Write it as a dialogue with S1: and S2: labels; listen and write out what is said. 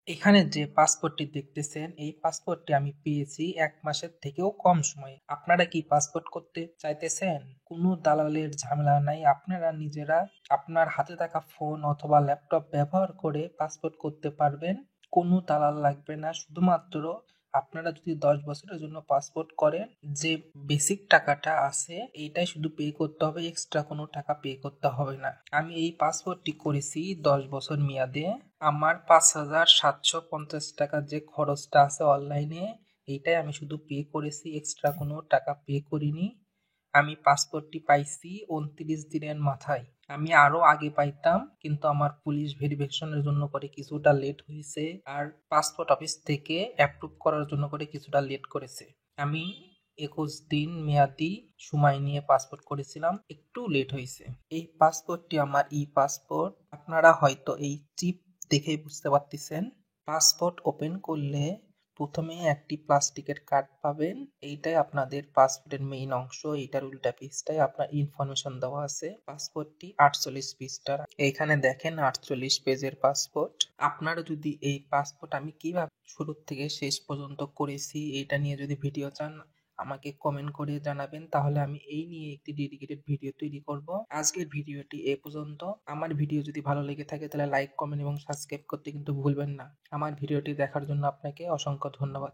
S1: এখানে যে পাসপোর্টটি দেখতেছেন, এই পাসপোর্টটি আমি পেয়েছি ১ মাসের থেকেও কম সময়ে। আপনারা কি পাসপোর্ট করতে চাইতেছেন? কোনো দালালের ঝামেলা নাই। আপনারা নিজেরা আপনার হাতে থাকা ফোন অথবা ল্যাপটপ ব্যবহার করে পাসপোর্ট করতে পারবেন। কোনো দালাল লাগবে না। শুধুমাত্র আপনারা যদি ১০ বছরের জন্য পাসপোর্ট করেন, যে বেসিক টাকাটা আছে এইটাই শুধু পে করতে হবে, এক্সট্রা কোনো টাকা পে করতে হবে না। আমি এই পাসপোর্টটি করেছি ১০ বছর মেয়াদে। আমার ৫,৭৫০ টাকার যে খরচটা আছে অনলাইনে, এইটাই আমি শুধু পে করেছি, এক্সট্রা কোনো টাকা পে করিনি। আমি পাসপোর্টটি পাইছি ২৯ দিনের মাথায়। আমি আরো আগে পাইতাম, কিন্তু আমার পুলিশ ভেরিফিকেশনের জন্য করে কিছুটা লেট হয়েছে, আর পাসপোর্ট অফিস থেকে অ্যাপ্রুভ করার জন্য করে কিছুটা লেট করেছে। আমি ২১ দিন মেয়াদি সময় নিয়ে পাসপোর্ট করেছিলাম, একটু লেট হয়েছে। এই পাসপোর্টটি আমার ই পাসপোর্ট। আপনারা হয়তো এই চিপ দেখেই বুঝতে পারতেছেন। পাসপোর্ট ওপেন করলে প্রথমে একটি প্লাস্টিকের কার্ড পাবেন। এইটাই আপনাদের পাসপোর্টের মেইন অংশ। এইটার উল্টা পেজটায় আপনার ইনফরমেশন দেওয়া আছে। পাসপোর্টটি ৪৮ পৃষ্ঠার। এইখানে দেখেন ৪৮ পেজের পাসপোর্ট। আপনারা যদি এই পাসপোর্ট আমি কিভাবে শুরু থেকে শেষ পর্যন্ত করেছি এটা নিয়ে যদি ভিডিও চান, আমাকে কমেন্ট করে জানাবেন, তাহলে আমি এই নিয়ে একটি ডেডিকেটেড ভিডিও তৈরি করব। আজকের ভিডিওটি এ পর্যন্ত। আমার ভিডিও যদি ভালো লেগে থাকে তাহলে লাইক, কমেন্ট এবং সাবস্ক্রাইব করতে কিন্তু ভুলবেন না। আমার ভিডিওটি দেখার জন্য আপনাকে অসংখ্য ধন্যবাদ।